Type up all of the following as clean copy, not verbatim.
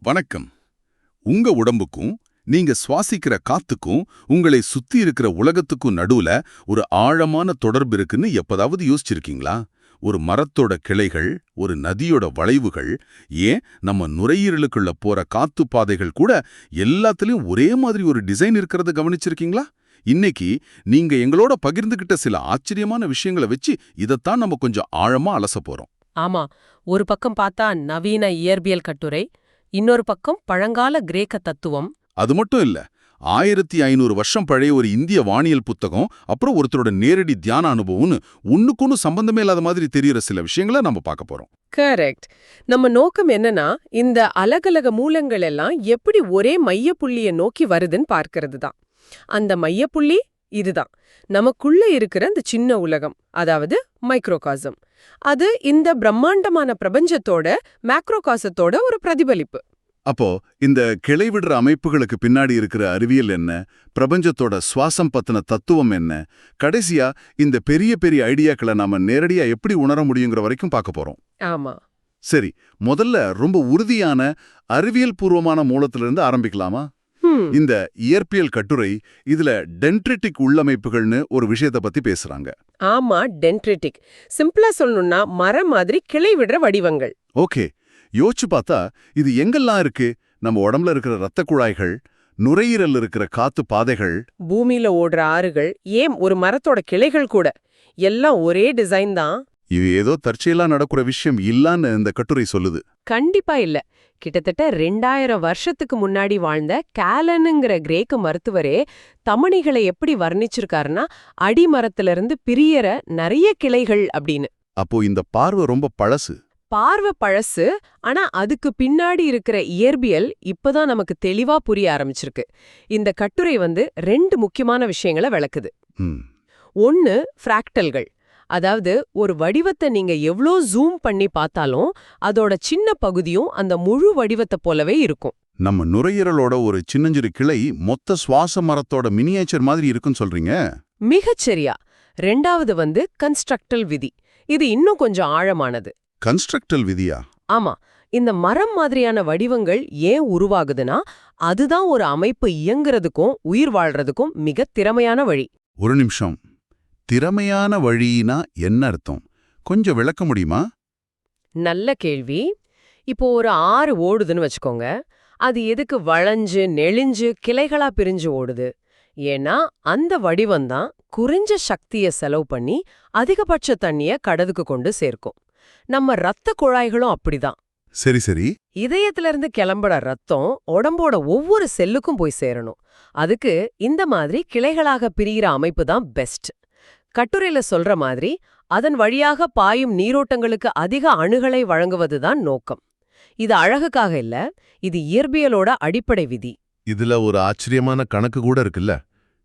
வணக்கம். உங்க உடம்புக்கும் நீங்க சுவாசிக்கிற காத்துக்கும் உங்களை சுத்தி இருக்கிற உலகத்துக்கும் நடுவுல ஒரு ஆழமான தொடர்பு இருக்குன்னு எப்பதாவது யோசிச்சிருக்கீங்களா? ஒரு மரத்தோட கிளைகள், ஒரு நதியோட வளைவுகள், ஏன் நம்ம நுரையீரலுக்குள்ள போற காத்து பாதைகள் கூட எல்லாத்துலயும் ஒரே மாதிரி ஒரு டிசைன் இருக்கிறத கவனிச்சிருக்கீங்களா? இன்னைக்கு நீங்க எங்களோட பகிர்ந்துகிட்ட சில ஆச்சரியமான விஷயங்களை வச்சு இதைத்தான் நம்ம கொஞ்சம் ஆழமா அலச போறோம். ஆமா, ஒரு பக்கம் பார்த்தா நவீன இயற்பியல் கட்டுரை, இன்னொரு பக்கம் பழங்கால கிரேக்க தத்துவம். அது மட்டும் இல்ல, 1500 வருஷம் பழைய ஒரு இந்திய வானியல் புத்தகம், அப்புறம் ஒருத்தரோட நேரடி தியான அனுபவம்னு ஒண்ணுக்கொன்னு சம்பந்தமே இல்லாத மாதிரி தெரியற சில விஷயங்களை நம்ம பார்க்க போறோம். கரெக்ட். நம்ம நோக்கம் என்னன்னா, இந்த அலகலக மூலங்கள் எல்லாம் எப்படி ஒரே மையப்புள்ளிய நோக்கி வருதுன்னு பார்க்கிறது தான். அந்த மையப்புள்ளி இதுதான், நமக்குள்ள இருக்கிற அந்த சின்ன உலகம், அதாவது மைக்ரோகாசம். அது இந்த பிரம்மாண்டமான பிரபஞ்சத்தோட மேக்ரோகாசத்தோட ஒரு பிரதிபலிப்பு. அப்போ இந்த கிளை விடுற அமைப்புகளுக்கு பின்னாடி இருக்கிற அறிவியல் என்ன, பிரபஞ்சத்தோட சுவாசம் பத்தின தத்துவம் என்ன, கடைசியா இந்த பெரிய பெரிய ஐடியாக்களை நாம நேரடியா எப்படி உணர முடியுங்கிற வரைக்கும் பார்க்க போறோம். ஆமா. சரி, முதல்ல ரொம்ப உறுதியான அறிவியல் பூர்வமான மூலத்திலிருந்து ஆரம்பிக்கலாமா? இந்த இயற்பியல் கட்டுரை இதுல டென்ட்ரிட்டிக் உள்ளமைப்புகள்னு ஒரு விஷயத்தை பத்தி பேசுறாங்க. ஆமா, டென்ட்ரிட்டிக். சிம்பிளா சொல்லணும்னா மரம் மாதிரி கிளை விடுற வடிவங்கள். ஓகே, யோசிச்சு பார்த்தா இது எங்கெல்லாம் இருக்கு? நம்ம உடம்புல இருக்கிற ரத்த குழாய்கள், நுரையீரல் இருக்கிற காத்து பாதைகள், பூமியில ஓடுற ஆறுகள், ஏன் ஒரு மரத்தோட கிளைகள் கூட, எல்லாம் ஒரே டிசைன் தான். இது ஏதோ தற்செயலா நடக்கிற விஷயம் இல்லான்னு இந்த கட்டுரை சொல்லுது. கண்டிப்பா இல்ல. கிட்டத்தட்ட 2000 வருஷத்துக்கு முன்னாடி வாழ்ந்த கேலனுங்கிற கிரேக்க மருத்துவரே தமணிகளை எப்படி வர்ணிச்சிருக்காருன்னா, அடிமரத்திலிருந்து பிரியற நிறைய கிளைகள் அப்படின்னு. அப்போ இந்த பார்வை ரொம்ப பழசு. பார்வை பழசு, ஆனா அதுக்கு பின்னாடி இருக்கிற இயற்பியல் இப்பதான் நமக்கு தெளிவா புரிய ஆரம்பிச்சிருக்கு. இந்த கட்டுரை 2 முக்கியமான விஷயங்களை விளக்குது. ஒன்னு, ஃப்ராக்டல்கள். அதாவது ஒரு வடிவத்தை நீங்க எவ்ளோ ஜூம் பண்ணி பார்த்தாலும் அதோட சின்ன பகுதியும் அந்த முழு வடிவத்தை போலவே இருக்கும். நம்ம நுரையீரலோட ஒரு சின்னஞ்சிறு கிளை மொத்த சுவாச மரத்தோட மினியேச்சர் மாதிரி இருக்குன்னு சொல்றீங்க? மிகச்சரியா. 2வது கன்ஸ்ட்ரக்டல் விதி. இது இன்னும் கொஞ்சம் ஆழமானது. கன்ஸ்ட்ரக்டல் விதியா? ஆமா. இந்த மரம் மாதிரியான வடிவங்கள் ஏன் உருவாகுதுன்னா, அதுதான் ஒரு அமைப்பு இயங்குறதுக்கும் உயிர் வாழ்றதுக்கும் மிக திறமையான வழி. ஒரு நிமிஷம், திறமையான வழினா என்ன அர்த்தம்? கொஞ்சம் விளக்க முடியுமா? நல்ல கேள்வி. இப்போ ஒரு ஆறு ஓடுதுன்னு வச்சுக்கோங்க. அது எதுக்கு வளைஞ்சு நெளிஞ்சு கிளைகளா பிரிஞ்சு ஓடுது? ஏன்னா அந்த வடிவம்தான் குறைஞ்ச சக்தியை செலவு பண்ணி அதிகபட்ச தண்ணிய கடலுக்கு கொண்டு சேர்க்கும். நம்ம ரத்த குழாய்களும் அப்படிதான். சரி சரி. இதயத்திலிருந்து கிளம்புற ரத்தம் உடம்போட ஒவ்வொரு செல்லுக்கும் போய் சேரணும். அதுக்கு இந்த மாதிரி கிளைகளாக பிரிகிற அமைப்பு தான் பெஸ்ட். கட்டுரையில சொல்ற மாதிரி அதன் வழியாக பாயும் நீரோட்டங்களுக்கு அதிக அணுகளை வழங்குவதுதான் நோக்கம். இது அழகுக்காக இல்ல, இது இயற்பியலோட அடிப்படை விதி. இதுல ஒரு ஆச்சரியமான கணக்கு கூட இருக்குல்ல,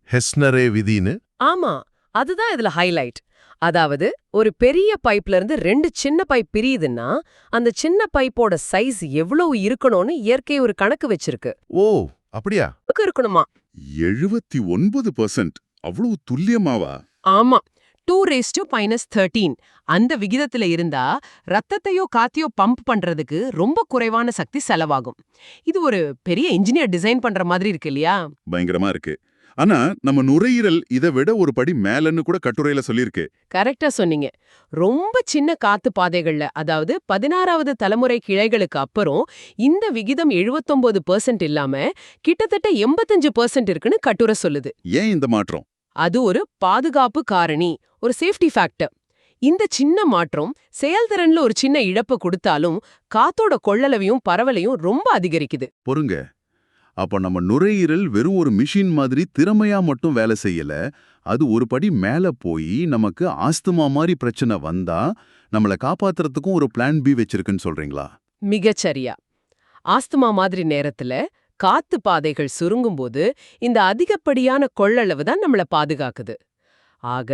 ஹெஸ்னரே விதின்னு. ஆமா, அதுதான் இதுல ஹைலைட். அதாவது ஒரு பெரிய பைப்ல இருந்து 2 சின்ன பைப் பிரியுதுன்னா அந்த சின்ன பைப்போட சைஸ் எவ்வளவு இருக்கணும்னு இயற்கை ஒரு கணக்கு வச்சிருக்கு. ஓ, அப்படியா? இருக்கணுமா? 79%. அவ்வளவு துல்லியமாவா? ஆமா, 2:-13 அந்த விகிதத்துல இருந்தா ரத்தத்தையோ காத்தையோ பம்ப் பண்றதுக்கு ரொம்ப குறைவான சக்தி செலவாகும். இது ஒரு பெரிய இன்ஜினியர் டிசைன் பண்ற மாதிரி இருக்கு இல்லையா? பயங்கரமா இருக்கு. ஆனா நம்ம நுரையீரல் இதை விட ஒரு படி மேலன்னு கூட கட்டுரையில சொல்லிருக்கு. கரெக்டா சொன்னீங்க. ரொம்ப சின்ன காத்து பாதைகள்ல, அதாவது 16வது தலைமுறை கிளைகளுக்கு அப்புறம் இந்த விகிதம் 79% இல்லாம கிட்டத்தட்ட 85% இருக்குன்னு கட்டுரை சொல்லுது. ஏன் இந்த மாற்றம்? அது ஒரு பாதுகாப்பு காரணி, ஒரு சேஃப்டி ஃபேக்டர். இந்த சின்ன மாற்றம் செயல்திறன்ல ஒரு சின்ன இழப்பு கொடுத்தாலும் காத்தோட கொள்ளளவையும் பரவலையும் ரொம்ப அதிகரிக்குது. பொறுங்க, அப்ப நம்ம நுரையீரல் வெறும் ஒரு மிஷின் மாதிரி திறமையா மட்டும் வேலை செய்யல, அது ஒரு படி மேல போய் நமக்கு ஆஸ்துமா மாதிரி பிரச்சனை வந்தா நம்மள காப்பாத்துறதுக்கும் ஒரு பிளான் பி வச்சிருக்குன்னு சொல்றீங்களா? மிகச்சரியா. ஆஸ்துமா மாதிரி நேரத்துல காத்து பாதைகள் சுருங்கும்போது இந்த அதிகப்படியான கொள்ளளவு தான் நம்மள பாதுகாக்குது. ஆக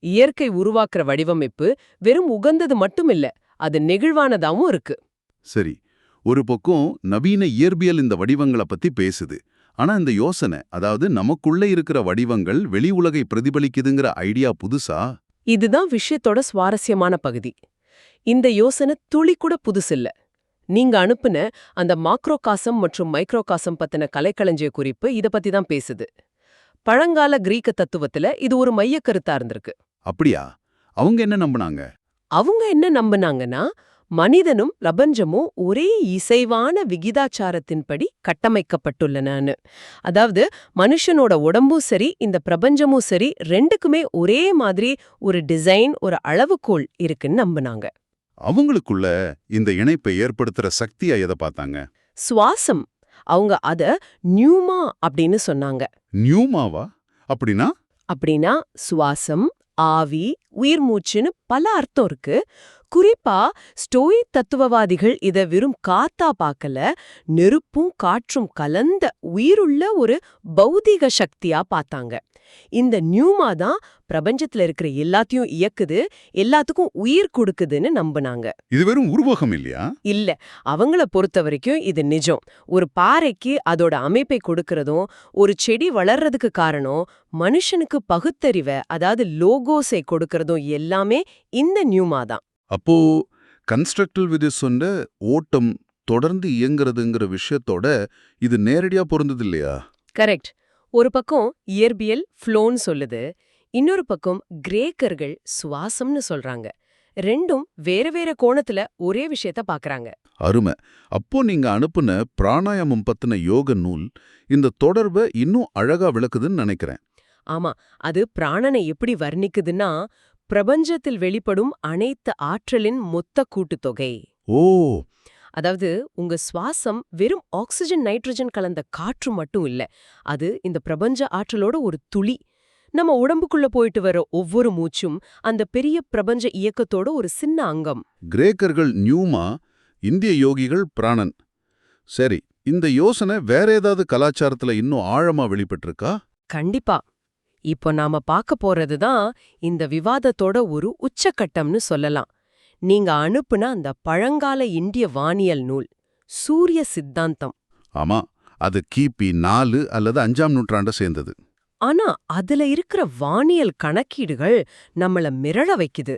இயற்கை உருவாக்குற வடிவமைப்பு வெறும் உகந்தது மட்டும் இல்ல, அது நெகிழ்வானதாவும் இருக்கு. சரி, ஒரு பக்கம் நவீன இயற்பியல் இந்த வடிவங்களை பத்தி பேசுது. ஆனா இந்த யோசனை, அதாவது நமக்குள்ள இருக்கிற வடிவங்கள் வெளி உலகை பிரதிபலிக்குதுங்கிற ஐடியா புதுசா? இதுதான் விஷயத்தோட சுவாரஸ்யமான பகுதி. இந்த யோசனை துளி கூட புதுசில்ல. நீங்க அனுப்புன அந்த மாக்ரோகாசம் மற்றும் மைக்ரோகாசம் பத்தின கலைக்களஞ்சிய குறிப்பு இத பத்தி தான் பேசுது. பழங்கால கிரீக்க தத்துவத்துல இது ஒரு மையக் கருத்தா இருந்திருக்கு. அப்படியா? அவங்க என்ன நம்புனாங்க? அவங்க என்ன நம்புனாங்கன்னா, மனிதனும் பிரபஞ்சமும் ஒரே இசைவான விகிதாச்சாரத்தின்படி கட்டமைக்கப்பட்டுள்ளனன்னு. அதாவது மனுஷனோட உடம்பும் சரி இந்த பிரபஞ்சமும் சரி ரெண்டுக்குமே ஒரே மாதிரி ஒரு டிசைன் ஒரு அளவுகோல் இருக்குன்னு நம்புனாங்க. அவங்களுக்குள்ள இந்த இணைப்பை ஏற்படுத்துற சக்தியா எதை பார்த்தாங்க? சுவாசம். அவங்க அத நியூமா அப்படின்னு சொன்னாங்க. நியூமாவா? அப்படின்னா? அப்படின்னா சுவாசம், ஆவி, உயிர் மூச்சுன்னு பல அர்த்தம் இருக்கு. குறிப்பா ஸ்டோயிக் தத்துவவாதிகள் இத வெறும் காத்தா பார்க்கல, நெருப்பும் காற்றும் கலந்த உயிருள்ள ஒரு பௌதீக சக்தியா பார்த்தாங்க. இந்த நியூமா தான் பிரபஞ்சத்துல இருக்கிற எல்லாத்தையும் இயக்குது, எல்லாத்துக்கும் உயிர் கொடுக்குதுன்னு நம்புனாங்க. இது வெறும் உருவகம் இல்லையா? இல்ல, அவங்கள பொறுத்த வரைக்கும் இது நிஜம். ஒரு பாறைக்கு அதோட அமைப்பை கொடுக்கறதும், ஒரு செடி வளர்றதுக்கு காரணம் மனுஷனுக்கு பகுத்தறிவை, அதாவது லோகோஸை கொடுக்கறதும் எல்லாமே இந்த நியூமா தான். அப்போ கன்ஸ்ட்ரக்டிவ் விதி சொன்ன ஓட்டம் தொடர்ந்து இயங்குறதுங்கிற விஷயத்தோட இது நேரடியா பொருந்தது இல்லையா? கரெக்ட். ஒரு பக்கம் இயற்பியல் ஃப்ளோன்னு சொல்லுது, இன்னொரு பக்கம் கிரேக்கர்கள் சுவாசம்னு சொல்றாங்க. ரெண்டும் வேற வேற கோணத்துல ஒரே விஷயத்த பாக்குறாங்க. அருமை. அப்போ நீங்க அனுப்புன பிராணாயாமம் பத்தின யோக நூல் இந்த தொடர்பை இன்னும் அழகா விளக்குதுன்னு நினைக்கிறேன். ஆமா, அது பிராணனை எப்படி வர்ணிக்குதுன்னா, பிரபஞ்சத்தில் வெளிப்படும் அனைத்து ஆற்றலின் மொத்த கூட்டுத்தொகை. ஓ, அதாவது உங்க சுவாசம் வெறும் ஆக்சிஜன் நைட்ரஜன் கலந்த காற்று மட்டும் இல்ல, அது இந்த பிரபஞ்ச ஆற்றலோட ஒரு துளி. நம்ம உடம்புக்குள்ள போயிட்டு வர ஒவ்வொரு மூச்சும் அந்த பெரிய பிரபஞ்ச இயக்கத்தோட ஒரு சின்ன அங்கம். கிரேக்கர்கள் நியூமா, இந்திய யோகிகள் பிராணன். சரி, இந்த யோசனை வேற ஏதாவது கலாச்சாரத்துல இன்னும் ஆழமா வெளிப்பட்டிருக்கா? கண்டிப்பா. இப்போ நாம பார்க்க போறதுதான் இந்த விவாதத்தோட ஒரு உச்சக்கட்டம்னு சொல்லலாம். நீங்க அனுப்புன அந்த பழங்கால இந்திய வானியல் நூல் சூரிய சித்தாந்தம். ஆமா, அது கிபி 4 அல்லது 5ஆம் நூற்றாண்ட சேர்ந்தது. ஆனா அதுல இருக்கிற வானியல் கணக்கீடுகள் நம்மள மிரள வைக்குது.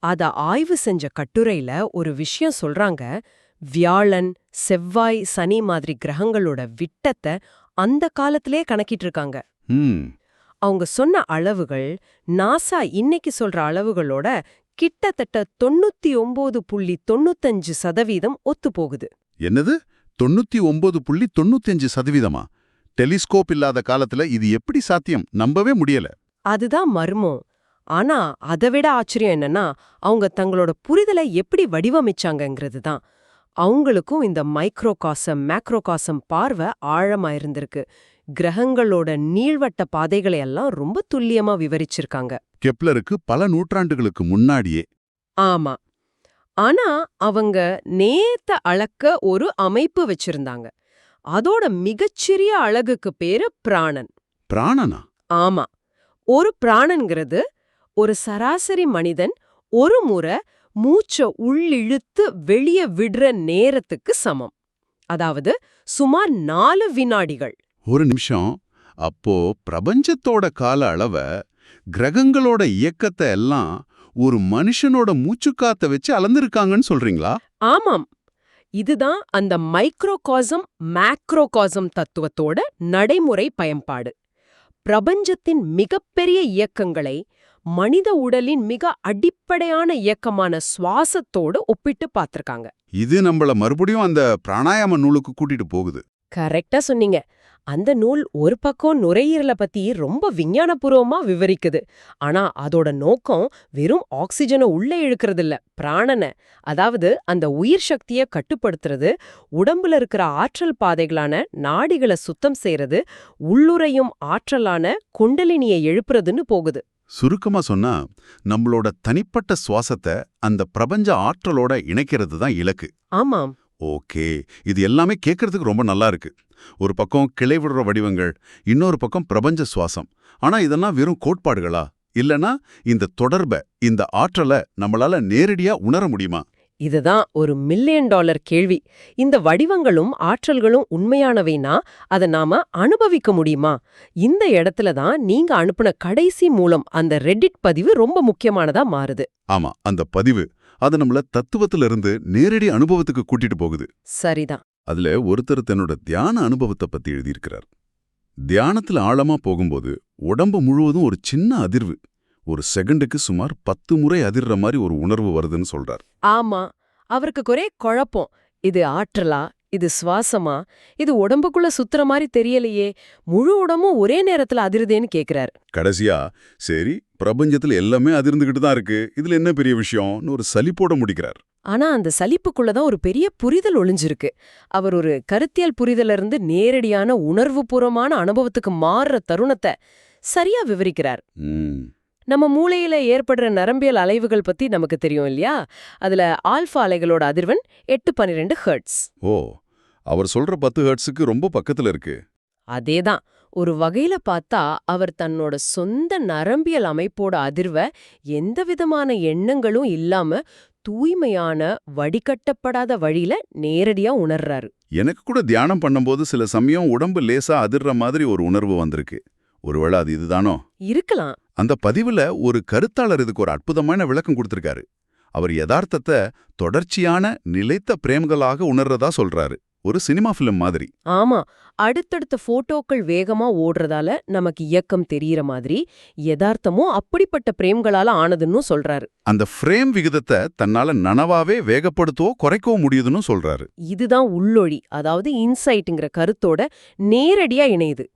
அத ஆய்வு செஞ்ச கட்டுரையில ஒரு விஷயம் சொல்றாங்க. வியாழன், செவ்வாய், சனி மாதிரி கிரகங்களோட விட்டத்தை அந்த காலத்திலே கணக்கிட்டு இருக்காங்க. அவங்க சொன்ன அளவுகள் நாசா இன்னைக்கு சொல்ற அளவுகளோட கிட்டத்தட்ட 99.95% ஒத்து போகுது. என்னது? 99.95%? டெலிஸ்கோப் இல்லாத காலத்துல இது எப்படி சாத்தியம்? நம்பவே முடியல. அதுதான் மர்மம். ஆனா அதைவிட ஆச்சரியம் என்னன்னா, அவங்க தங்களோட புரிதலை எப்படி வடிவமைச்சாங்கங்கிறது தான். அவங்களுக்கும் இந்த மைக்ரோகாசம் மேக்ரோகாசம் பார்வை ஆழமா இருந்திருக்கு. கிரகங்களோட நீள்வட்ட பாதைகளை எல்லாம் ரொம்ப துல்லியமா விவரிச்சிருக்காங்க. கெப்லருக்கு பல நூற்றாண்டுகளுக்கு முன்னாடியே. ஆமா. ஆனா அவங்க நேத்த அளக்க ஒரு அமைப்பு வச்சிருந்தாங்க. அதோட மிகச்சிறிய அழகுக்கு பேரு பிராணன். பிராணனா? ஆமா. ஒரு பிராணன்கிறது ஒரு சராசரி மனிதன் ஒரு முறை மூச்ச உள்ளிழுத்து வெளிய விடுற நேரத்துக்கு சமம். அதாவது சுமார் 4 வினாடிகள். ஒரு நிமிஷம். அப்போ பிரபஞ்சத்தோட கால அளவ, கிரகங்களோட இயக்கத்தை எல்லாம் ஒரு மனுஷனோட மூச்சுக்காத்த வச்சு அளந்திருக்காங்கன்னு சொல்றீங்களா? ஆமாம். இதுதான் அந்த மைக்ரோகாசம் மேக்ரோகாசம் தத்துவத்தோட நடைமுறை பயன்பாடு. பிரபஞ்சத்தின் மிகப்பெரிய இயக்கங்களை மனித உடலின் மிக அடிப்படையான இயக்கமான சுவாசத்தோடு ஒப்பிட்டு பார்த்திருக்காங்க. இது நம்மள மறுபடியும் அந்த பிராணாயாம நூலுக்கு கூட்டிட்டு போகுது. கரெக்டா சொன்னீங்க. அந்த நூல் ஒரு பக்கம் நுரையீரலை பத்தி ரொம்ப விஞ்ஞானபூர்வமா விவரிக்குது. ஆனா அதோட நோக்கம் வெறும் ஆக்சிஜனை உள்ள இழுக்கிறதில்ல, பிராணனை, அதாவது அந்த உயிர் சக்தியை கட்டுப்படுத்துறது, உடம்புல இருக்கிற ஆற்றல் பாதைகளான நாடிகளை சுத்தம் செய்யறது, உள்ளுறையும் ஆற்றலான குண்டலினியை எழுப்புறதுன்னு போகுது. சுருக்கமா சொன்னா, நம்மளோட தனிப்பட்ட சுவாசத்தை அந்த பிரபஞ்ச ஆற்றலோட இணைக்கிறது தான் இலக்கு. ஆமாம். ஓகே, இது எல்லாமே கேட்கறதுக்கு ரொம்ப நல்லா இருக்கு. ஒரு பக்கம் கிளை விடுற வடிவங்கள், இன்னொரு பக்கம் பிரபஞ்ச சுவாசம். ஆனா இதெல்லாம் வெறும் கோட்பாடுகளா? இல்லனா இந்த தொடர்பை, இந்த ஆற்றலை நம்மளால நேரடியா உணர முடியுமா? இதுதான் ஒரு $1 மில்லியன் கேள்வி. இந்த வடிவங்களும் ஆற்றல்களும் உண்மையானவைனா அதை நாம அனுபவிக்க முடியுமா? இந்த இடத்துல தான் நீங்க அனுப்புன கடைசி மூலம் அந்த ரெடிட் பதிவு ரொம்ப முக்கியமானதா மாறுது. ஆமா, அந்த பதிவு அது நம்மள தத்துவத்துல இருந்து நேரடி அனுபவத்துக்கு கூட்டிட்டு போகுது. சரிதான். அதுல ஒருத்தர் தன்னோட தியான அனுபவத்தை பத்தி எழுதியிருக்கிறார். தியானத்துல ஆழமா போகும்போது உடம்பு முழுவதும் ஒரு சின்ன அதிர்வு, ஒரு செகண்டுக்கு சுமார் 10 முறை அதிர்ற மாதிரி ஒரு உணர்வு வருதுன்னு சொல்றார். ஆமா, அவருக்கு ஒரே குழப்பம். இது ஆற்றலா, இது சுவாசமா, இது உடம்புக்குள்ள சுத்துற மாதிரி தெரியலையே, முழு உடம்பும் ஒரே நேரத்துல அதிருதேன்னு கேக்குறாரு. கடைசியா, சரி பிரபஞ்சத்துல எல்லாமே அதிர்ந்துகிட்டு தான் இருக்கு, இதுல என்ன பெரிய விஷயம்னு ஒரு சலிப்போட முடிக்கிறார். ஆனா அந்த சலிப்புக்குள்ளதான் ஒரு பெரிய புரிதல் ஒளிஞ்சிருக்கு. அவர் ஒரு கருத்தியல் புரிதல இருந்து நேரடியான உணர்வுபூர்வமான அனுபவத்துக்கு மாறுற தருணத்தை சரியா விவரிக்கிறார். நம்ம மூளையில ஏற்படுற நரம்பியல் அலைவுகள் பத்தி நமக்கு தெரியும் இல்லையா? அதுல ஆல்பா அலைகளோட அதிர்வெண் 812 ஹெர்ட்ஸ். ஓ, அவர் சொல்ற 10 ஹெர்ட்ஸுக்கு ரொம்ப பக்கத்துல இருக்கு. அதேதான். ஒரு வகையில பார்த்தா அவர் தன்னோட சொந்த நரம்பியல் அமைப்போட அதிர்வ எந்த விதமான எண்ணங்களும் இல்லாம தூய்மையான வடிகட்டப்படாத வழியில நேரடியா உணர்றாரு. எனக்கு கூட தியானம் பண்ணும்போது சில சமயம் உடம்பு லேசா அதிர்ற மாதிரி ஒரு உணர்வு வந்திருக்கு. ஒருவேளை அது இதுதானோ? இருக்கலாம். அந்த பதிவுல ஒரு கருத்தாளர் இதுக்கு ஒரு அற்புதமான விளக்கம் கொடுத்திருக்காரு. அவர் யதார்த்தத்தை தொடர்ச்சியான நிலைத்த பிரேம்களாக உணர்றதா சொல்றாரு, ஒரு சினிமா ஃபிலிம் மாதிரி. ஆமா, அடுத்தடுத்த போட்டோக்கள் வேகமா ஓடுறதால நமக்கு இயக்கம் தெரியற மாதிரி யதார்த்தமும் அப்படிப்பட்ட பிரேம்களால ஆனதுன்னு சொல்றாரு. அந்த ஃப்ரேம் விகிதத்தை தன்னால நனவாவே வேகப்படுத்தவோ குறைக்கவோ முடியுதுன்னு சொல்றாரு. இதுதான் உள்ளொளி, அதாவது இன்சைட்டுங்கிற கருத்தோட நேரடியா இணையுது.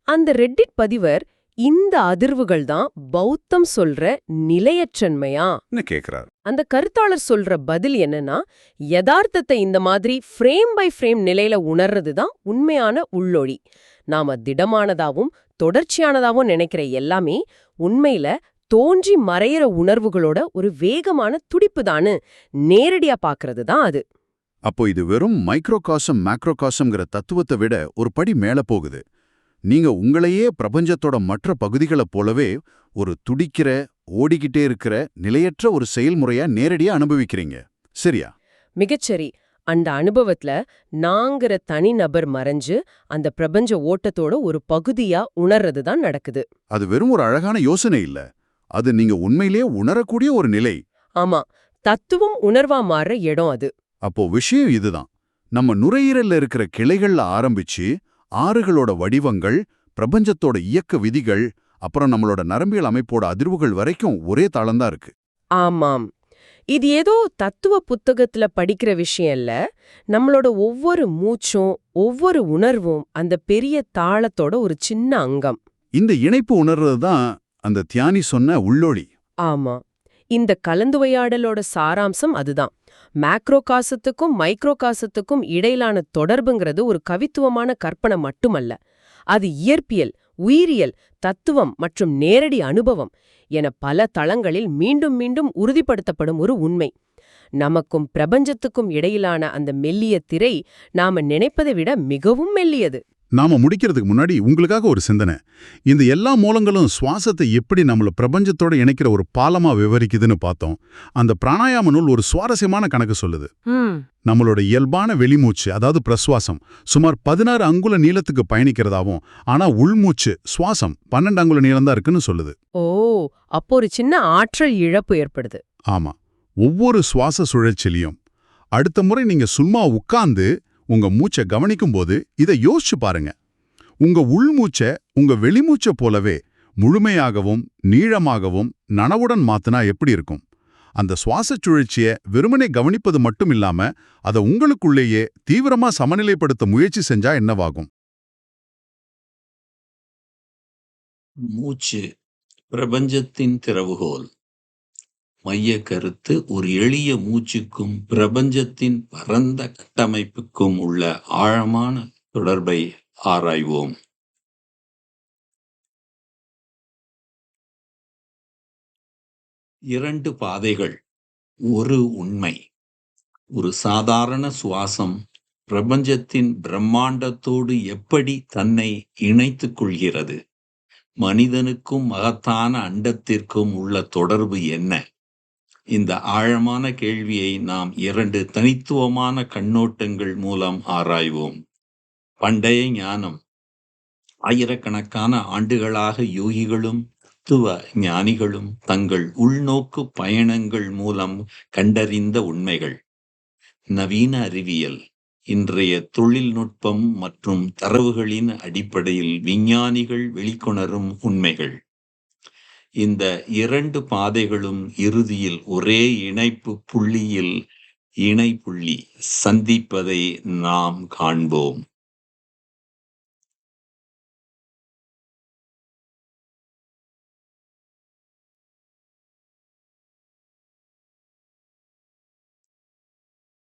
அந்த ரெட்டிட் பதிவர் இந்த அதிர்வுகள் தான் பௌத்தம் சொல்ற நிலையற்றன்மையா கேக்குறாரு. அந்த கருத்தாளர் சொல்ற பதில் என்னன்னா, யதார்த்தத்தை இந்த மாதிரி ஃப்ரேம் பை ஃப்ரேம் நிலையில உணர்றது தான் உண்மையான உள்ளொளி. நாம திடமானதாவும் தொடர்ச்சியானதாவும் நினைக்கிற எல்லாமே உண்மையில தோன்றி மறையிற உணர்வுகளோட ஒரு வேகமான துடிப்பு தான்னு நேரடியா பாக்குறது தான் அது. அப்போ இது வெறும் மைக்ரோகாசம் மேக்ரோகாசம்ங்கிற தத்துவத்தை விட ஒரு படி மேல போகுது. நீங்க உங்களையே பிரபஞ்சத்தோட மற்ற பகுதிகளைப் போலவே ஒரு துடிக்கிற, ஓடிக்கிட்டே இருக்கிற நிலையற்ற ஒரு செயல்முறையா நேரடியா அனுபவிக்கிறீங்க, சரியா? மிகச்சரி. அந்த அனுபவத்துல நாங்கிற தனிநபர் மறைஞ்சு அந்த பிரபஞ்ச ஓட்டத்தோட ஒரு பகுதியா உணர்றது தான் நடக்குது. அது வெறும் ஒரு அழகான யோசனை இல்ல, அது நீங்க உண்மையிலேயே உணரக்கூடிய ஒரு நிலை. ஆமா, தத்துவம் உணர்வா மாறுற இடம் அது. அப்போ விஷயம் இதுதான். நம்ம நுரையீரல்ல இருக்கிற கிளைகள்ல ஆரம்பிச்சு ஆறுகளோட வடிவங்கள், பிரபஞ்சத்தோட இயக்க விதிகள், அப்புறம் நம்மளோட நரம்பியல் அமைப்போட அதிர்வுகள் வரைக்கும் ஒரே தாளம்தான் இருக்கு. ஆமாம், இது ஏதோ தத்துவ புத்தகத்துல படிக்கிற விஷயம் இல்ல. நம்மளோட ஒவ்வொரு மூச்சும் ஒவ்வொரு உணர்வும் அந்த பெரிய தாளத்தோட ஒரு சின்ன அங்கம். இந்த இணைப்பு உணர்றது தான் அந்த தியானி சொன்ன உள்ளொளி. ஆமா, இந்த கலந்துரையாடலோட சாராம்சம் அதுதான். மேக்ரோ காசத்துக்கும் மைக்ரோ காசத்துக்கும் இடையிலான தொடர்புங்கிறது ஒரு கவித்துவமான கற்பனை மட்டுமல்ல. அது இயற்பியல், உயிரியல், தத்துவம் மற்றும் நேரடி அனுபவம் என பல தளங்களில் மீண்டும் மீண்டும் உறுதிப்படுத்தப்படும் ஒரு உண்மை. நமக்கும் பிரபஞ்சத்துக்கும் இடையிலான அந்த மெல்லிய திரை நாம நினைப்பதை விட மிகவும் மெல்லியது. நாம முடிக்கிறதுக்கு முன்னாடி உங்களுக்காக ஒரு சிந்தனை. இந்த எல்லா மூலங்களும் சுவாசத்தை எப்படி நம்மள பிரபஞ்சத்தோட இணைக்கிற ஒரு பாலமா விவரிக்குதுன்னு பார்த்தோம். அந்த பிராணாயாம நூல் ஒரு சுவாரஸ்யமான கணக்கு சொல்லுது. நம்மளோட இயல்பான வெளிமூச்சு, அதாவது பிரஸ்வாசம், சுமார் 16 அங்குல நீளத்துக்கு பயணிக்கிறதாவும், ஆனா உள்மூச்சு சுவாசம் 12 அங்குல நீளம்தான் இருக்குன்னு சொல்லுது. ஓ, அப்போ ஒரு சின்ன ஆற்றல் இழப்பு ஏற்படுது. ஆமா, ஒவ்வொரு சுவாச சுழற்சிலையும். அடுத்த முறை நீங்க சும்மா உட்கார்ந்து உங்க மூச்சை கவனிக்கும்போது இதை யோசிச்சு பாருங்க. உங்க உள்மூச்சை உங்க வெளிமூச்சை போலவே முழுமையாகவும் நீளமாகவும் நனவுடன் மாத்தினா எப்படி இருக்கும்? அந்த சுவாச சுழற்சியை வெறுமனே கவனிப்பது மட்டும் இல்லாம அதை உங்களுக்குள்ளேயே தீவிரமா சமநிலைப்படுத்த முயற்சி செஞ்சா என்னவாகும்? மூச்சு பிரபஞ்சத்தின் திறவுகோல். மைய கருத்து: ஒரு எளிய மூச்சுக்கும் பிரபஞ்சத்தின் பரந்த கட்டமைப்புக்கும் உள்ள ஆழமான தொடர்பை ஆராய்வோம். இரண்டு பாதைகள், ஒரு உண்மை. ஒரு சாதாரண சுவாசம் பிரபஞ்சத்தின் பிரம்மாண்டத்தோடு எப்படி தன்னை இணைத்துக் கொள்கிறது? மனிதனுக்கும் மகத்தான அண்டத்திற்கும் உள்ள தொடர்பு என்ன? இந்த ஆழமான கேள்வியை நாம் இரண்டு தனித்துவமான கண்ணோட்டங்கள் மூலம் ஆராய்வோம். பண்டைய ஞானம். ஆயிரக்கணக்கான ஆண்டுகளாக யோகிகளும் தத்துவ ஞானிகளும் தங்கள் உள்நோக்கு பயணங்கள் மூலம் கண்டறிந்த உண்மைகள். நவீன அறிவியல் இன்றைய தொழில்நுட்பம் மற்றும் தரவுகளின் அடிப்படையில் விஞ்ஞானிகள் வெளிக்கொணரும் உண்மைகள். இந்த இரண்டு பாதைகளும் இறுதியில் ஒரே இணைப்பு புள்ளியில் இணைப்புள்ளி சந்திப்பதை நாம் காண்போம்.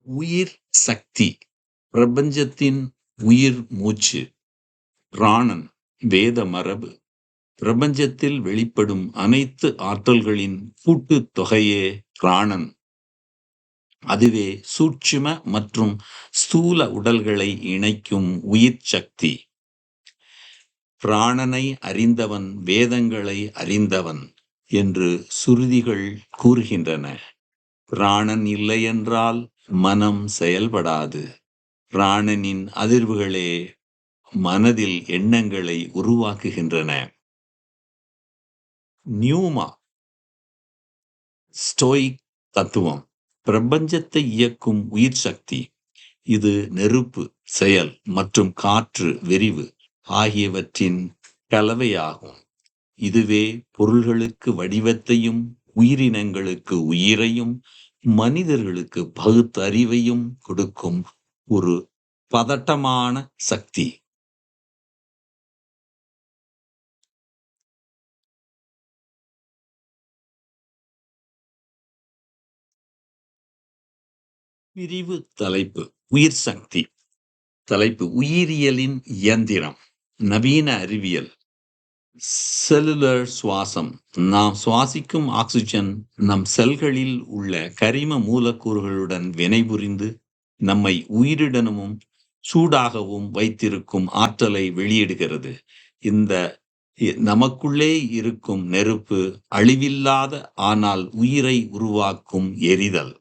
உயிர் சக்தி, பிரபஞ்சத்தின் உயிர் மூச்சு, பிராணன், வேத மரபு. பிரபஞ்சத்தில் வெளிப்படும் அனைத்து ஆற்றல்களின் கூட்டுத் தொகையே பிராணன். அதுவே சூட்சும மற்றும் ஸ்தூல உடல்களை இணைக்கும் உயிர் சக்தி. பிராணனை அறிந்தவன் வேதங்களை அறிந்தவன் என்று சுருதிகள் கூறுகின்றன. பிராணன் இல்லையென்றால் மனம் செயல்படாது. பிராணனின் அதிர்வுகளே மனதில் எண்ணங்களை உருவாக்குகின்றன. நியூமா ஸ்டோயிக் தத்துவம் பிரபஞ்சத்தை இயக்கும் உயிர் சக்தி. இது நெருப்பு செயல் மற்றும் காற்று விரிவு ஆகியவற்றின் கலவையாகும். இதுவே பொருள்களுக்கு வடிவத்தையும் உயிரினங்களுக்கு உயிரையும் மனிதர்களுக்கு பகுத்தறிவையும் கொடுக்கும் ஒரு பதட்டமான சக்தி. பிரிவு தலைப்பு உயிர் சக்தி. தலைப்பு உயிரியலின் இயந்திரம். நவீன அறிவியல். செல்லுலர் சுவாசம். நாம் சுவாசிக்கும் ஆக்சிஜன் நம் செல்களில் உள்ள கரிம மூலக்கூறுகளுடன் வினைபுரிந்து நம்மை உயிருடனும் சூடாகவும் வைத்திருக்கும் ஆற்றலை வெளியிடுகிறது. இந்த நமக்குள்ளே இருக்கும் நெருப்பு அழிவில்லாத ஆனால் உயிரை உருவாக்கும் எரிதல்.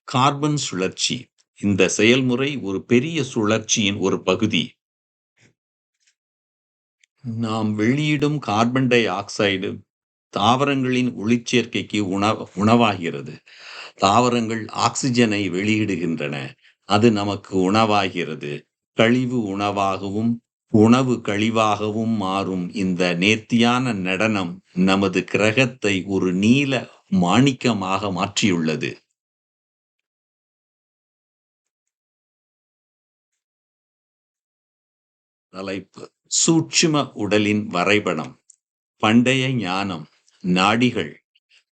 கார்பன் சுழற்சி. இந்த செயல்முறை ஒரு பெரிய சுழற்சியின் ஒரு பகுதி. நாம் வெளியிடும் கார்பன் டை ஆக்சைடு தாவரங்களின் ஒளிச்சேர்க்கைக்கு உணவாகிறது. தாவரங்கள் ஆக்சிஜனை வெளியிடுகின்றன. அது நமக்கு உணவாகிறது. கழிவு உணவாகவும் உணவு கழிவாகவும் மாறும் இந்த நேர்த்தியான நடனம் நமது கிரகத்தை ஒரு நீல மாணிக்கமாக மாற்றியுள்ளது. தலைப்பு சூட்சும உடலின் வரைபடம். பண்டைய ஞானம். நாடிகள்.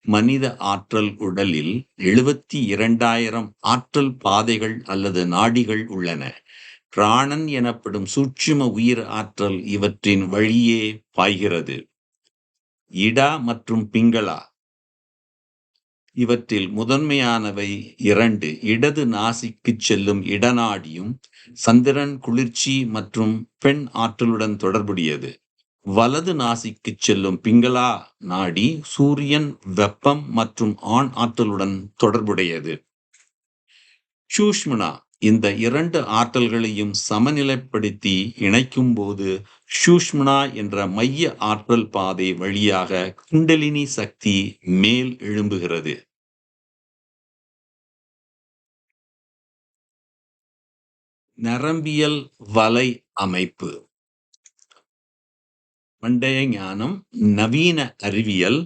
மனித ஆற்றல் உடலில் 72,000 ஆற்றல் பாதைகள் அல்லது நாடிகள் உள்ளன. பிராணன் எனப்படும் சூட்சும உயிர் ஆற்றல் இவற்றின் வழியே பாய்கிறது. இடா மற்றும் பிங்களா. இவற்றில் முதன்மையானவை இரண்டு. இடது நாசிக்கு செல்லும் இடநாடியும் சந்திரன் குளிர்ச்சி மற்றும் பெண் ஆற்றலுடன் தொடர்புடையது. வலது நாசிக்கு செல்லும் பிங்களா நாடி சூரியன் வெப்பம் மற்றும் ஆண் ஆற்றலுடன் தொடர்புடையது. சூஷ்மனா இந்த இரண்டு ஆற்றல்களையும் சமநிலைப்படுத்தி இணைக்கும் போது சூஷ்மனா என்ற மைய ஆற்றல் பாதை வழியாக குண்டலினி சக்தி மேல் எழும்புகிறது. நரம்பியல் வலை அமைப்பு. பண்டைய ஞானம். நவீன அறிவியல்.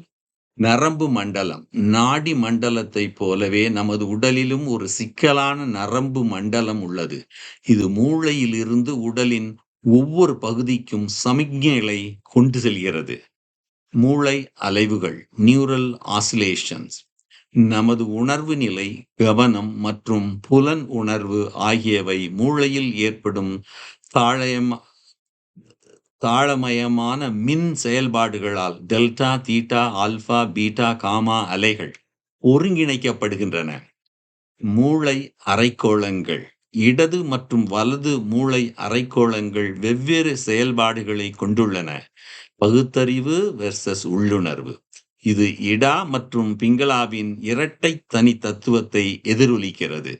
நரம்பு மண்டலம். நாடி மண்டலத்தை போலவே நமது உடலிலும் ஒரு சிக்கலான நரம்பு மண்டலம் உள்ளது. இது மூளையிலிருந்து உடலின் ஒவ்வொரு பகுதிக்கும் சமிக்ஞைகளை கொண்டு செல்கிறது. மூளை அலைவுகள். Neural oscillations. நமது உணர்வு நிலை, கவனம் மற்றும் புலன் உணர்வு ஆகியவை மூளையில் ஏற்படும் தாளமயமான மின் செயல்பாடுகளால் delta, theta, alpha, beta, gamma அலைகள் ஒருங்கிணைக்கப்படுகின்றன. மூளை அரைக்கோளங்கள். இடது மற்றும் வலது மூளை அரைக்கோளங்கள் வெவ்வேறு செயல்பாடுகளை கொண்டுள்ளன. பகுத்தறிவு வெர்சஸ் உள்ளுணர்வு. இது இடா மற்றும் பிங்களாவின் இரட்டை தனி தத்துவத்தை எதிரொலிக்கிறது.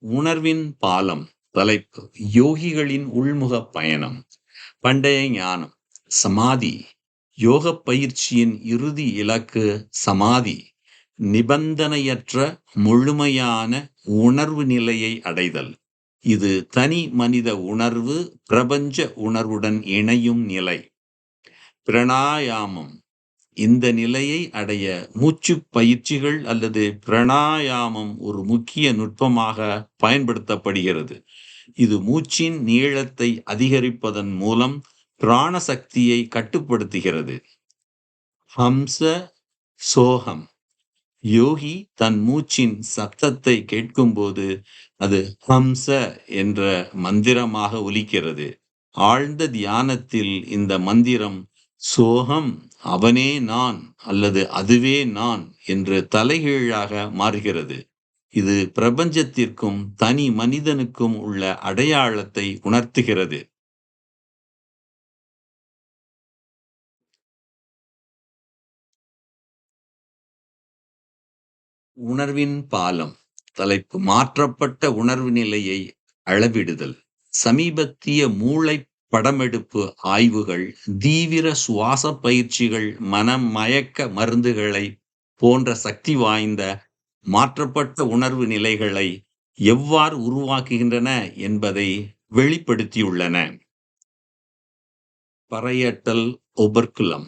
உணர்வின் பாலம். தலைப்பு: யோகிகளின் உள்முக பயணம். பண்டைய ஞானம். சமாதி. யோகப் பயிற்சியின் இறுதி இலக்கு சமாதி, நிபந்தனையற்ற முழுமையான உணர்வு நிலையை அடைதல். இது தனி மனித உணர்வு பிரபஞ்ச உணர்வுடன் இணையும் நிலை. பிராணாயாமம். இந்த நிலையை அடைய மூச்சுப் பயிற்சிகள் அல்லது பிராணாயாமம் ஒரு முக்கிய நுட்பமாக பயன்படுத்தப்படுகிறது. இது மூச்சின் நீளத்தை அதிகரிப்பதன் மூலம் பிராண சக்தியை கட்டுப்படுத்துகிறது. ஹம்ச சோகம். யோகி தன் மூச்சின் சத்தத்தை கேட்கும்போது அது ஹம்ச என்ற மந்திரமாக ஒலிக்கிறது. ஆழ்ந்த தியானத்தில் இந்த மந்திரம் சோகம், அவனே நான் அல்லது அதுவே நான் என்று தலைகீழாக மாறுகிறது. இது பிரபஞ்சத்திற்கும் தனி மனிதனுக்கும் உள்ள அடையாளத்தை உணர்த்துகிறது. உணர்வின் பாலம். தலைப்பு: மாற்றப்பட்ட உணர்வு நிலையை அளவிடுதல். சமீபத்திய மூளை படமெடுப்பு ஆய்வுகள் தீவிர சுவாச பயிற்சிகள் மனமயக்க மருந்துகளை போன்ற சக்தி வாய்ந்த மாற்றப்பட்ட உணர்வு நிலைகளை எவ்வாறு உருவாக்குகின்றன என்பதை வெளிப்படுத்தியுள்ளன. பறையட்டல் ஒபர்குலம்.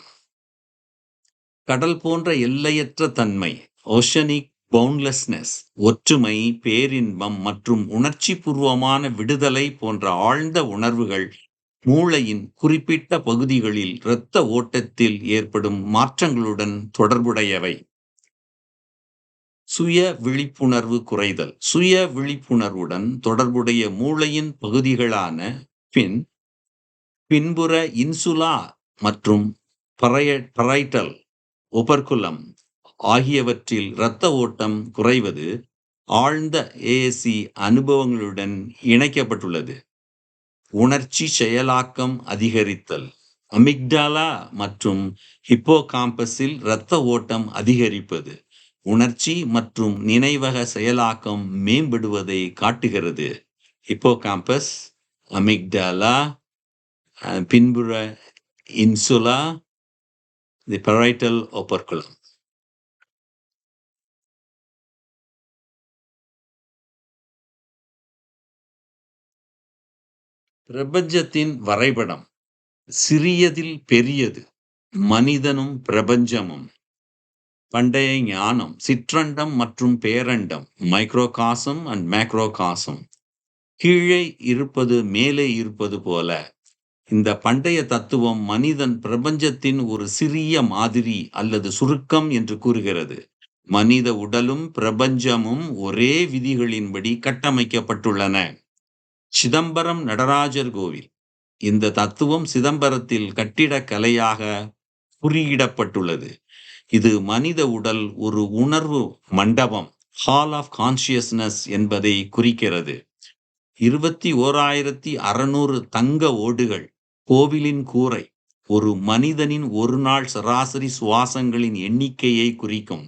கடல் போன்ற எல்லையற்ற தன்மை, ஓஷனிக் பவுண்ட்லெஸ்னஸ், ஒற்றுமை, பேரின்பம் மற்றும் உணர்ச்சி பூர்வமான விடுதலை போன்ற ஆழ்ந்த உணர்வுகள் மூளையின் குறிப்பிட்ட பகுதிகளில் இரத்த ஓட்டத்தில் ஏற்படும் மாற்றங்களுடன் தொடர்புடையவை. சுய விழிப்புணர்வு குறைதல். சுய விழிப்புணர்வுடன் தொடர்புடைய மூளையின் பகுதிகளான பின்புற இன்சுலா மற்றும் பரைட்டல் ஒபர்குலம் ஆகியவற்றில் இரத்த ஓட்டம் குறைவது ஆழ்ந்த ஏஎஸ்சி அனுபவங்களுடன் இணைக்கப்பட்டுள்ளது. உணர்ச்சி செயலாக்கம் அதிகரித்தல். அமிக்டாலா மற்றும் ஹிப்போகாம்பஸில் இரத்த ஓட்டம் அதிகரிப்பது உணர்ச்சி மற்றும் நினைவக செயலாக்கம் மேம்படுவதை காட்டுகிறது. ஹிப்போகாம்பஸ், அமிக்டாலா, பின்புற இன்சுலா, தி பரைட்டல் ஒபர்குலம். பிரபஞ்சத்தின் வரைபடம். சிறியதில் பெரியது, மனிதனும் பிரபஞ்சமும். பண்டைய ஞானம். சிற்றண்டம் மற்றும் பேரண்டம், மைக்ரோகாசம் அண்ட் மேக்ரோகாசம். கீழே இருப்பது மேலே இருப்பது போல. இந்த பண்டைய தத்துவம் மனிதன் பிரபஞ்சத்தின் ஒரு சிறிய மாதிரி அல்லது சுருக்கம் என்று கூறுகிறது. மனித உடலும் பிரபஞ்சமும் ஒரே விதிகளின்படி கட்டமைக்கப்பட்டுள்ளன. சிதம்பரம் நடராஜர் கோவில். இந்த தத்துவம் சிதம்பரத்தில் கட்டிடக்கலையாக குறியிடப்பட்டுள்ளது. இது மனித உடல் ஒரு உணர்வு மண்டபம், ஹால் ஆஃப் கான்சியஸ்னஸ் என்பதை குறிக்கிறது. 21,600 தங்க ஓடுகள். கோவிலின் கூரை ஒரு மனிதனின் ஒரு நாள் சராசரி சுவாசங்களின் எண்ணிக்கையை குறிக்கும்.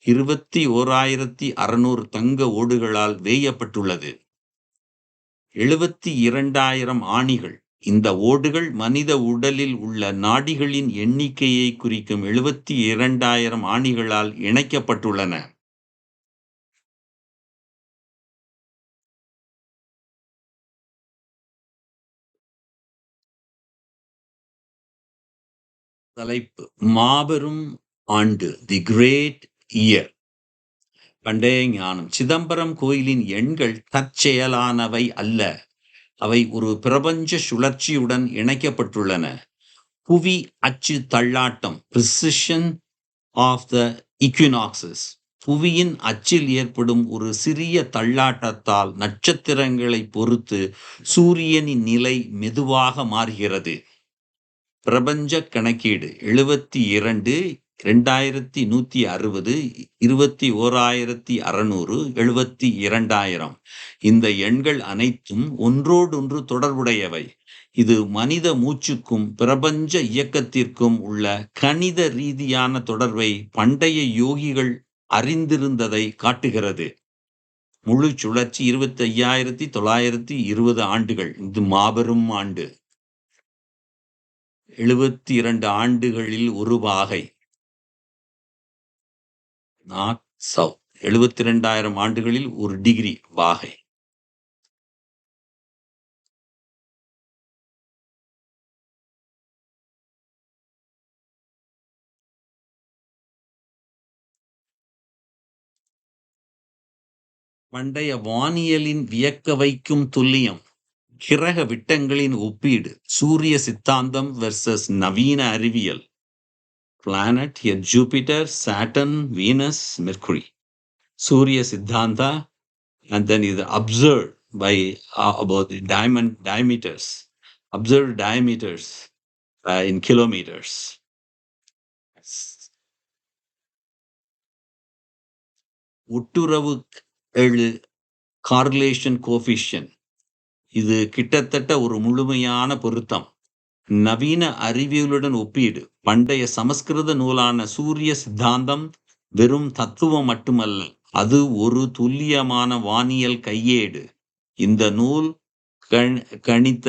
21,600 தங்க ஓடுகளால் வேயப்பட்டுள்ளது. 72,000 ஆணிகள். இந்த ஓடுகள் மனித உடலில் உள்ள நாடிகளின் எண்ணிக்கையை குறிக்கும் 72,000 ஆணிகளால் இணைக்கப்பட்டுள்ளன. தலைப்பு: மாபெரும் ஆண்டு, தி கிரேட் இயர். பண்டைய ஞானம். சிதம்பரம் கோயிலின் எண்கள் தற்செயலானவை அல்ல, அவை ஒரு பிரபஞ்ச சுழற்சியுடன் இணைக்கப்பட்டுள்ளன. புவி அச்சு தள்ளாட்டம், பிரிசிஷன் ஆஃப் த ஈக்வினாக்சஸ். புவியின் அச்சில் ஏற்படும் ஒரு சிறிய தள்ளாட்டத்தால் நட்சத்திரங்களை பொறுத்து சூரியனின் நிலை மெதுவாக மாறுகிறது. பிரபஞ்ச கணக்கீடு. 72, 2160, 21,600, 72,000. இந்த எண்கள் அனைத்தும் ஒன்றோடொன்று தொடர்புடையவை. இது மனித மூச்சுக்கும் பிரபஞ்ச இயக்கத்திற்கும் உள்ள கணித ரீதியான தொடர்பை பண்டைய யோகிகள் அறிந்திருந்ததை காட்டுகிறது. முழு சுழற்சி 25,920 ஆண்டுகள். இது மாபெரும் ஆண்டு. 72 ஆண்டுகளில் ஒரு பாகை. நார்த் சவுத் 72,000 ஆண்டுகளில் ஒரு டிகிரி பாகை. பண்டைய வானியலின் வியக்க வைக்கும் துல்லியம். கிரக விட்டங்களின் ஒப்பீடு. சூரிய சித்தாந்தம் வெர்சஸ் நவீன அறிவியல். Planet here Jupiter, Saturn, Venus, Mercury. சூரிய Siddhanta and then is observed by about the diameters. Observed diameters in kilometers. ஒட்டுறவு கார்லேஷன் கோஃபிஷியன்ட். இது கிட்டத்தட்ட ஒரு முழுமையான பொருத்தம். நவீன அறிவியலுடன் ஒப்பீடு. பண்டைய சமஸ்கிருத நூலான சூரிய சித்தாந்தம் வெறும் தத்துவம் மட்டுமல்ல, அது ஒரு துல்லியமான வானியல் கையேடு. இந்த நூல் கணித்த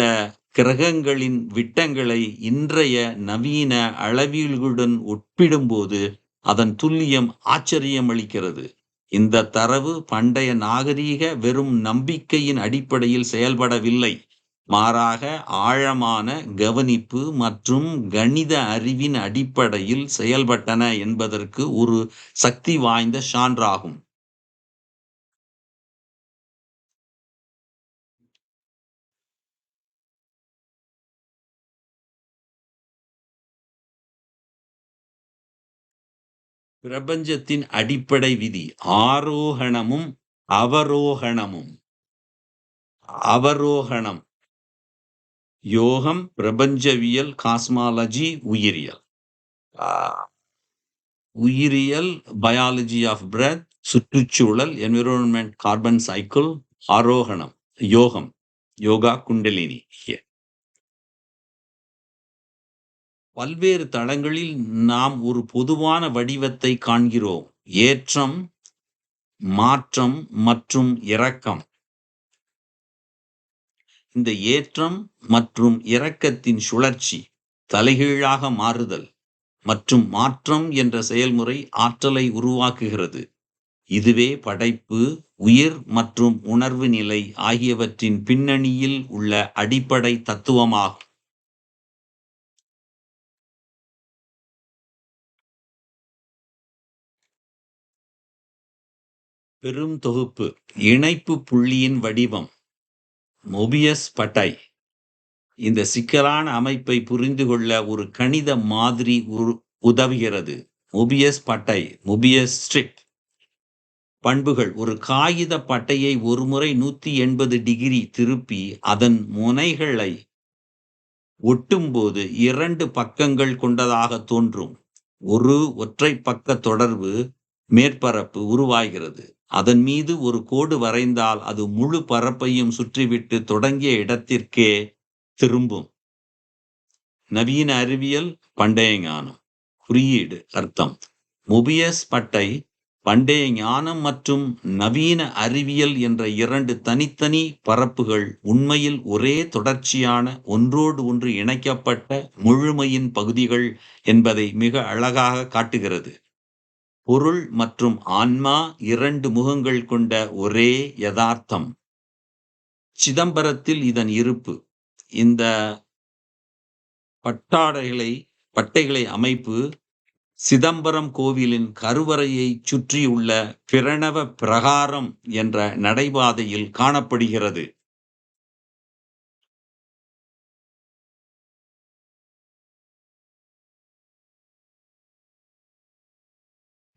கிரகங்களின் விட்டங்களை இன்றைய நவீன அளவீடுகளுடன் ஒப்பிடும்போது அதன் துல்லியம் ஆச்சரியமளிக்கிறது. இந்த தரவு பண்டைய நாகரீக வெறும் நம்பிக்கையின் அடிப்படையில் செயல்படவில்லை, மாறாக ஆழமான கவனிப்பு மற்றும் கணித அறிவின் அடிப்படையில் செயல்பட்டன என்பதற்கு ஒரு சக்தி வாய்ந்த சான்றாகும். பிரபஞ்சத்தின் அடிப்படை விதி. ஆரோகணமும் அவரோகணமும். அவரோகணம் யோகம், பிரபஞ்சவியல், காஸ்மாலஜி, உயிரியல். உயிரியல் பயாலஜி ஆஃப் பிரெத், சுற்றுச்சூழல், என்விரான்மெண்ட், கார்பன் சைக்கிள். ஆரோகணம் யோகம், யோகா, குண்டலினி. பல்வேறு தளங்களில் நாம் ஒரு பொதுவான வடிவத்தை காண்கிறோம். ஏற்றம், மாற்றம் மற்றும் இரக்கம். இந்த ஏற்றம் மற்றும் இரக்கத்தின் சுழற்சி, தலைகீழாக மாறுதல் மற்றும் மாற்றம் என்ற செயல்முறை ஆற்றலை உருவாக்குகிறது. இதுவே படைப்பு, உயிர் மற்றும் உணர்வு நிலை ஆகியவற்றின் பின்னணியில் உள்ள அடிப்படை தத்துவமாகும். பெரும் தொகுப்பு. இணைப்பு புள்ளியின் வடிவம். மொபியஸ் பட்டை. இந்த சிக்கலான அமைப்பை புரிந்து கொள்ள ஒரு கணித மாதிரி உதவுகிறது. மொபியஸ் பட்டை, மொபியஸ் ஸ்ட்ரிப். பண்புகள். ஒரு காகித பட்டையை ஒருமுறை 180 டிகிரி திருப்பி அதன் முனைகளை ஒட்டும்போது 2 பக்கங்கள் கொண்டதாக தோன்றும் ஒரு ஒற்றை பக்க தொடர்பு மேற்பரப்பு உருவாகிறது. அதன் மீது ஒரு கோடு வரைந்தால் அது முழு பரப்பையும் சுற்றிவிட்டு தொடங்கிய இடத்திற்கே திரும்பும். நவீன அறிவியல், பண்டைய ஞானம். குறியீடு. அர்த்தம். மொபியஸ் பட்டை பண்டைய ஞானம் மற்றும் நவீன அறிவியல் என்ற 2 தனித்தனி பரப்புகள் உண்மையில் ஒரே தொடர்ச்சியான, ஒன்றோடு ஒன்று இணைக்கப்பட்ட முழுமையின் பகுதிகள் என்பதை மிக அழகாக காட்டுகிறது. பொருள் மற்றும் ஆன்மா 2 முகங்கள் கொண்ட ஒரே யதார்த்தம். சிதம்பரத்தில் இதன் இருப்பு. இந்த பட்டைகளை அமைப்பு சிதம்பரம் கோவிலின் கருவறையை சுற்றியுள்ள பிரணவ பிரகாரம் என்ற நடைபாதையில் காணப்படுகிறது.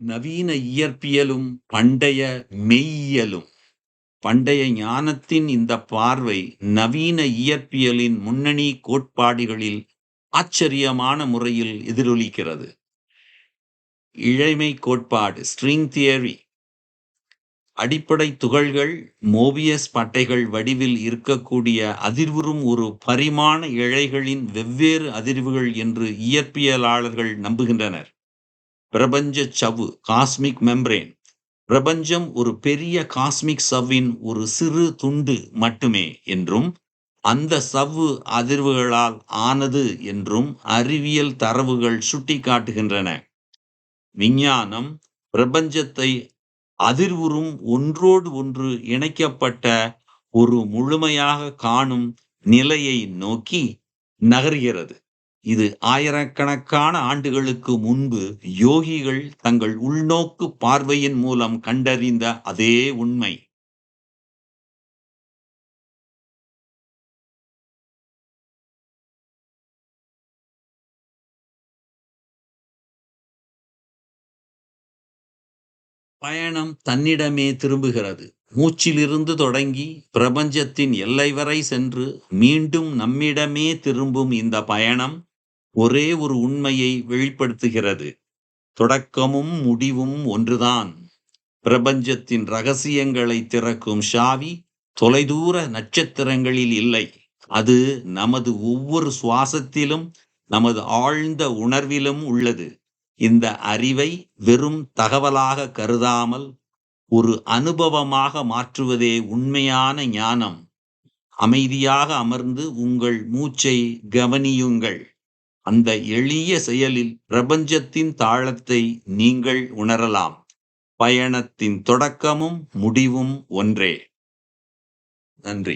நவீன இயற்பியலும் பண்டைய மெய்யியலும். பண்டைய ஞானத்தின் இந்த பார்வை நவீன இயற்பியலின் முன்னணி கோட்பாடுகளில் ஆச்சரியமான முறையில் எதிரொலிக்கிறது. இழைமை கோட்பாடு, ஸ்ட்ரிங் தியரி. அடிப்படை துகள்கள் மோபியஸ் பட்டைகள் வடிவில் இருக்கக்கூடிய அதிர்வுறும் ஒரு பரிமாண இழைகளின் வெவ்வேறு அதிர்வுகள் என்று இயற்பியலாளர்கள் நம்புகின்றனர். பிரபஞ்ச சவ்வு, காஸ்மிக் மெம்பரேன். பிரபஞ்சம் ஒரு பெரிய காஸ்மிக் சவ்வின் ஒரு சிறு துண்டு மட்டுமே என்றும், அந்த சவ்வு அதிர்வுகளால் ஆனது என்றும் அறிவியல் தரவுகள் சுட்டிக்காட்டுகின்றன. விஞ்ஞானம் பிரபஞ்சத்தை அதிர்வுறும் ஒன்றோடு ஒன்று இணைக்கப்பட்ட ஒரு முழுமையாக காணும் நிலையை நோக்கி நகர்கிறது. இது ஆயிரக்கணக்கான ஆண்டுகளுக்கு முன்பு யோகிகள் தங்கள் உள்நோக்கு பார்வையின் மூலம் கண்டறிந்த அதே உண்மை. பயணம் தன்னிடமே திரும்புகிறது. மூச்சிலிருந்து தொடங்கி பிரபஞ்சத்தின் எல்லை வரை சென்று மீண்டும் நம்மிடமே திரும்பும் இந்த பயணம் ஒரே ஒரு உண்மையை வெளிப்படுத்துகிறது. தொடக்கமும் முடிவும் ஒன்றுதான். பிரபஞ்சத்தின் ரகசியங்களை திறக்கும் சாவி தொலைதூர நட்சத்திரங்களில் இல்லை. அது நமது ஒவ்வொரு சுவாசத்திலும், நமது ஆழ்ந்த உணர்விலும் உள்ளது. இந்த அறிவை வெறும் தகவலாக கருதாமல் ஒரு அனுபவமாக மாற்றுவதே உண்மையான ஞானம். அமைதியாக அமர்ந்து உங்கள் மூச்சை கவனியுங்கள். அந்த எளிய செயலில் பிரபஞ்சத்தின் தாளத்தை நீங்கள் உணரலாம். பயணத்தின் தொடக்கமும் முடிவும் ஒன்றே. நன்றி.